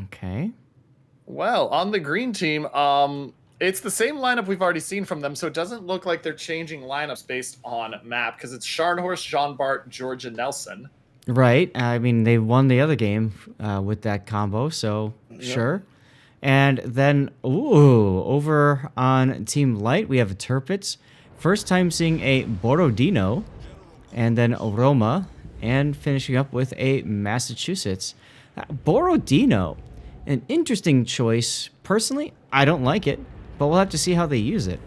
Okay. Well, on the green team, it's the same lineup we've already seen from them, so it doesn't look like they're changing lineups based on map because it's Scharnhorst, Jean Bart, Georgia Nelson. Right. I mean, they won the other game with that combo, so Yep. sure. And then, ooh, over on Team Light, we have a Turpitz. First time seeing a Borodino, and then a Roma, and finishing up with a Massachusetts. Borodino, an interesting choice. Personally, I don't like it, but we'll have to see how they use it.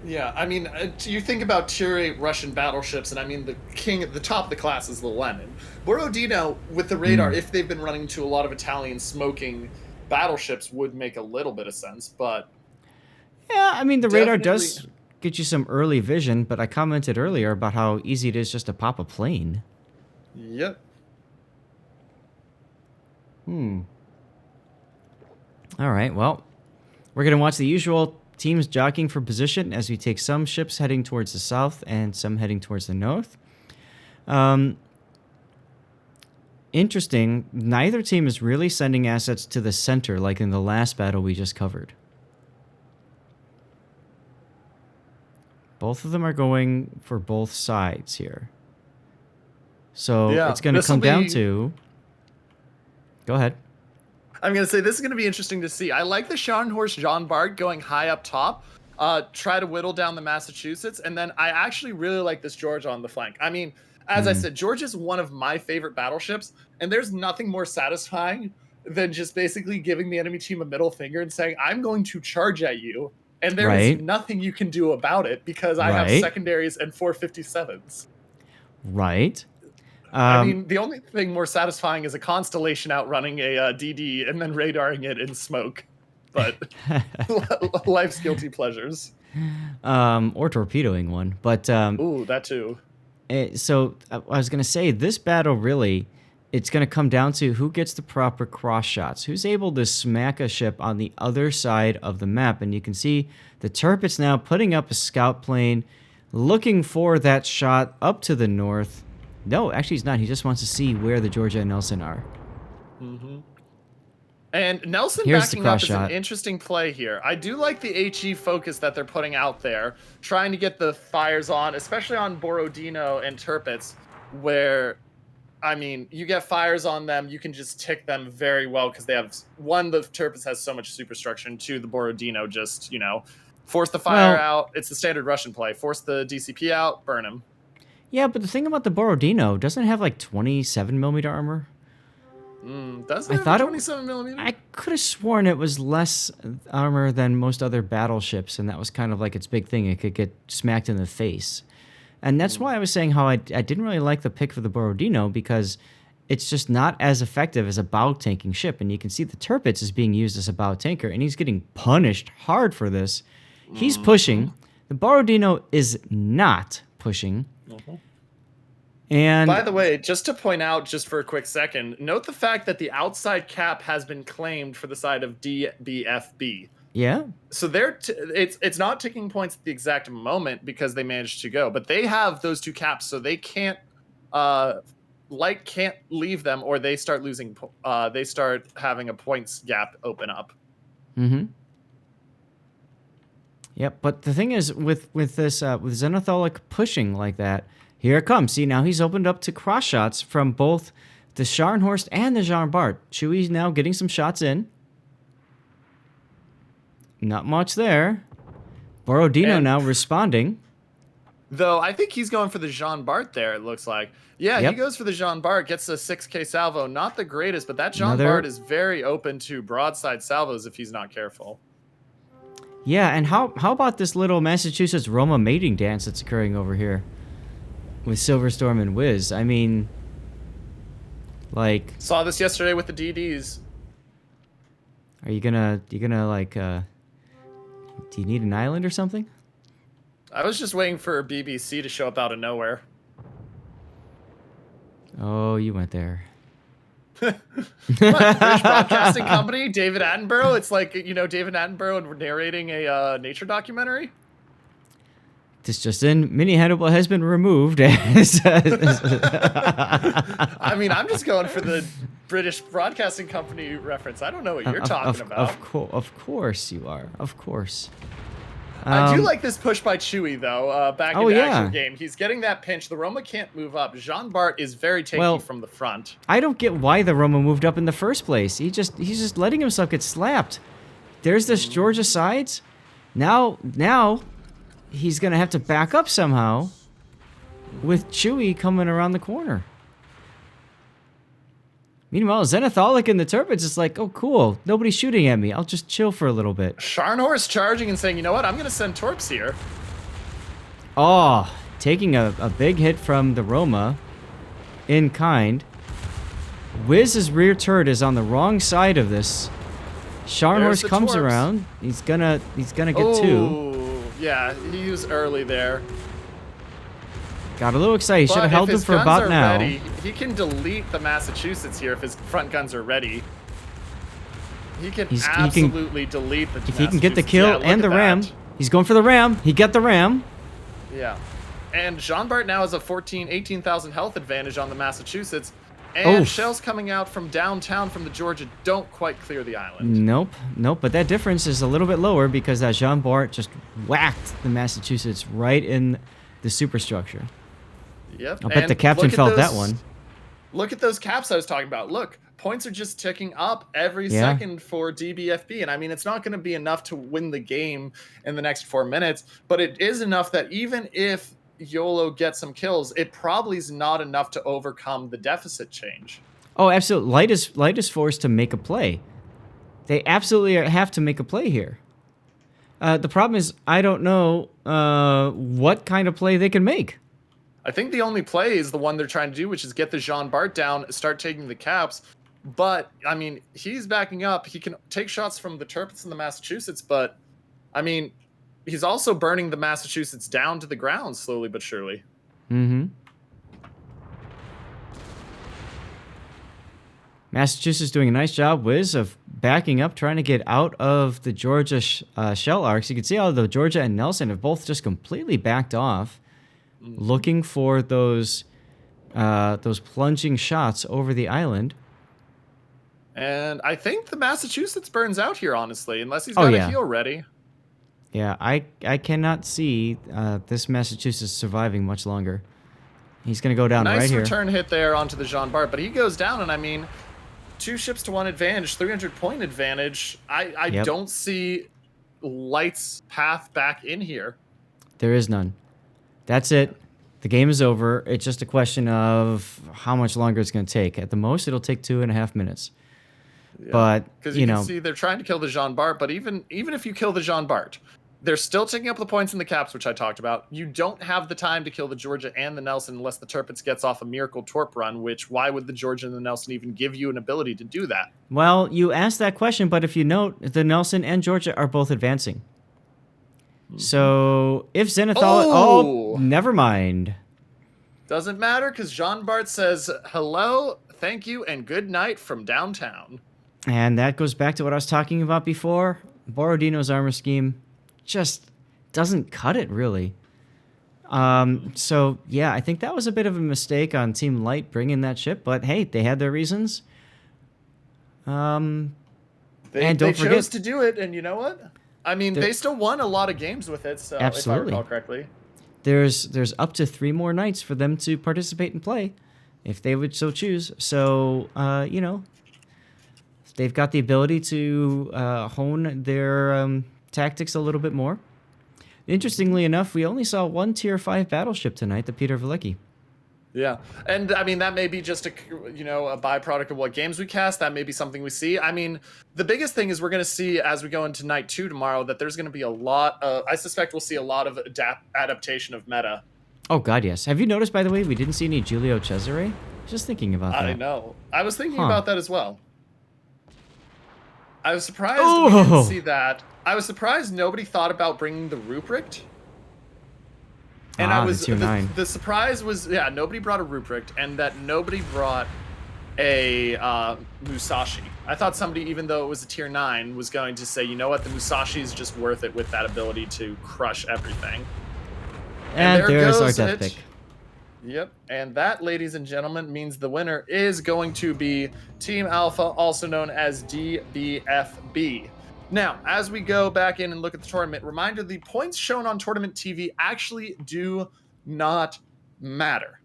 Yeah, I mean, you think about tier 8 Russian battleships, and I mean, the king at the top of the class is the Lenin. Borodino, with the radar, Hmm. if they've been running to a lot of Italian smoking battleships, would make a little bit of sense, but Yeah, I mean, the radar definitely. does get you some early vision, but I commented earlier about how easy it is just to pop a plane. Yep. Hmm. All right, well, we're going to watch the usual teams jockeying for position as we take some ships heading towards the south and some heading towards the north. Um, Interesting, neither team is really sending assets to the center like in the last battle we just covered. Both of them are going for both sides here. So Yeah, it's going to this will come down be. to. Go ahead. I'm gonna say this is gonna be interesting to see. I like the Scharnhorst Jean Bart going high up top, try to whittle down the Massachusetts, and then I actually really like this George on the flank. I mean, as I Hmm. said, George is one of my favorite battleships, and there's nothing more satisfying than just basically giving the enemy team a middle finger and saying, "I'm going to charge at you," and there is Right. nothing you can do about it because I have Right. secondaries and 457s. Right. I Um, mean, the only thing more satisfying is a constellation outrunning a DD and then radaring it in smoke. But life's guilty pleasures. or torpedoing one. But Ooh, that too. so I was gonna say this battle really, it's gonna come down to who gets the proper cross shots, who's able to smack a ship on the other side of the map, and you can see the Turpitz now putting up a scout plane, looking for that shot up to the north. No, actually he's not. He just wants to see where the Georgia and Nelson are. Mm-hmm. And Nelson Here's the backing cross up is an shot. interesting play here. I do like the HE focus that they're putting out there, trying to get the fires on, especially on Borodino and Turpitz, where I mean, you get fires on them, you can just tick them very well because they have one, the Turpitz has so much superstructure, and two, the Borodino just, force the fire Well, out. It's the standard Russian play. Force the DCP out, burn him. yeah, but the thing about the Borodino doesn't it have like 27 millimeter armor. Does it I have a thought it. 27 millimeter? I could have sworn it was less armor than most other battleships, and that was kind of like its big thing. It could get smacked in the face. And that's why I was saying how I didn't really like the pick for the Borodino because it's just not as effective as a bow tanking ship. And you can see the Tirpitz is being used as a bow tanker, and he's getting punished hard for this. He's Mm-hmm. pushing. The Borodino is not pushing. Mm-hmm. By And the way, just to point out, just for a quick second, note the fact that the outside cap has been claimed for the side of DBFB. yeah, So it's not ticking points at the exact moment because they managed to go, but they have those two caps, so they can't light can't leave them, or they start losing. They start having a points gap open up. mm-hmm. Yep, but the thing is, with this with Xenotholic pushing like that, here it comes. See, now he's opened up to cross shots from both the Scharnhorst and the Jean Bart. Chewie's now getting some shots in. Not much there. Borodino And now responding. though I think he's going for the Jean Bart there, it looks like. Yeah, he Yep, goes for the Jean Bart, gets a 6K salvo. Not the greatest, but that Jean Bart another. is very open to broadside salvos if he's not careful. Yeah, and how about this little Massachusetts Roma mating dance that's occurring over here with Silverstorm and Wiz? I mean, like, Saw this yesterday with the DDs. are you gonna like do you need an island or something? I was just waiting for BBC to show up out of nowhere. Oh, you went there. What? British Broadcasting Company? David Attenborough? It's like, David Attenborough narrating a nature documentary? This just in, Mini Hannibal has been removed. I mean, I'm just going for the British Broadcasting Company reference. I don't know what you're talking about. Of course you are. Of course. I do like this push by Chewie, though, back in the actual game. He's getting that pinch. The Roma can't move up. Jean Bart is very tanky from the front. I don't get why the Roma moved up in the first place. He's just letting himself get slapped. There's this Georgia sides. Now he's going to have to back up somehow with Chewie coming around the corner. Meanwhile, Zenitholic and the Turpits is like, oh, cool. Nobody's shooting at me. I'll just chill for a little bit. Sharnhorse charging and saying, you know what? I'm going to send Torps here. Oh, taking a big hit from the Roma in kind. Wiz's rear turret is on the wrong side of this. Sharnhorse comes Torps around. He's gonna get two. Yeah, he was early there. Got a little excited. He should have held him for about now. Ready, he can delete the Massachusetts here if his front guns are ready. He can absolutely delete the If he can get the kill and the ram. He's going for the ram. He got the ram. Yeah. And Jean Bart now has a 18,000 health advantage on the Massachusetts. And shells coming out from downtown from the Georgia don't quite clear the island. Nope. But that difference is a little bit lower because that Jean Bart just whacked the Massachusetts right in the superstructure. Yep. I'll bet the captain felt that one. Look at those caps I was talking about. Look, points are just ticking up every second for DBFB. And I mean, it's not going to be enough to win the game in the next 4 minutes, but it is enough that even if YOLO gets some kills, it probably is not enough to overcome the deficit change. Oh, absolutely. Light is forced to make a play. They absolutely have to make a play here. The problem is I don't know what kind of play they can make. I think the only play is the one they're trying to do, which is get the Jean Bart down, start taking the caps. But, I mean, he's backing up. He can take shots from the Turpits and the Massachusetts, but, I mean, he's also burning the Massachusetts down to the ground slowly but surely. Mm-hmm. Massachusetts doing a nice job, Wiz, of backing up, trying to get out of the Georgia shell arcs. You can see how the Georgia and Nelson have both just completely backed off, looking for those plunging shots over the island. And I think the Massachusetts burns out here, honestly, unless he's got a heal ready. Yeah, I cannot see this Massachusetts surviving much longer. He's going to go down right here. Nice return hit there onto the Jean Bart, but he goes down, and I mean, 2 ships to 1 advantage, 300-point advantage. I don't see Light's path back in here. There is none. That's it. The game is over. It's just a question of how much longer it's going to take. At the most, it'll take 2.5 minutes. Yeah. But, because you can see they're trying to kill the Jean Bart, but even if you kill the Jean Bart, they're still taking up the points in the caps, which I talked about. You don't have the time to kill the Georgia and the Nelson unless the Turpits gets off a miracle torp run, which why would the Georgia and the Nelson even give you an ability to do that? Well, you asked that question, but if you note, the Nelson and Georgia are both advancing. So if Zenithal... never mind. Doesn't matter because Jean Bart says, hello, thank you, and good night from downtown. And that goes back to what I was talking about before. Borodino's armor scheme just doesn't cut it, really. So, yeah, I think that was a bit of a mistake on Team Light bringing that ship. But, hey, they had their reasons. They chose to do it, and you know what? I mean, they still won a lot of games with it, so absolutely. If I recall correctly. There's up to 3 more nights for them to participate and play, if they would so choose. So, you know, they've got the ability to hone their tactics a little bit more. Interestingly enough, we only saw 1 Tier 5 battleship tonight, the Peter Velicky. Yeah, and I mean, that may be just a byproduct of what games we cast. That may be something we see. I mean, the biggest thing is we're going to see as we go into night 2 tomorrow that there's going to be a lot of, I suspect we'll see a lot of adaptation of meta. Oh, God, yes. Have you noticed, by the way, we didn't see any Giulio Cesare? Just thinking about that. I know. I was thinking about that as well. I was surprised we didn't see that. I was surprised nobody thought about bringing the Ruprecht. And the surprise was, nobody brought a Ruprecht, and that nobody brought a Musashi. I thought somebody, even though it was a tier 9, was going to say, you know what, the Musashi is just worth it with that ability to crush everything. And there there's our goes death it. pick. Yep. And that, ladies and gentlemen, means the winner is going to be Team Alpha, also known as DBFB. Now, as we go back in and look at the tournament, reminder, the points shown on Tournament TV actually do not matter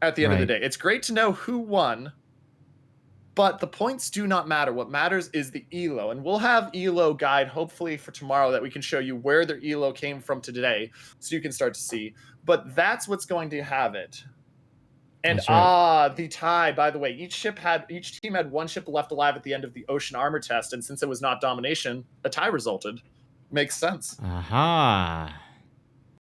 at the end of the Right. day. It's great to know who won, but the points do not matter. What matters is the ELO. And we'll have ELO guide hopefully for tomorrow that we can show you where their ELO came from today so you can start to see. But that's what's going to have it. And That's right. the tie, by the way, each team had one ship left alive at the end of the ocean armor test, and since it was not domination, a tie resulted. Makes sense. Aha.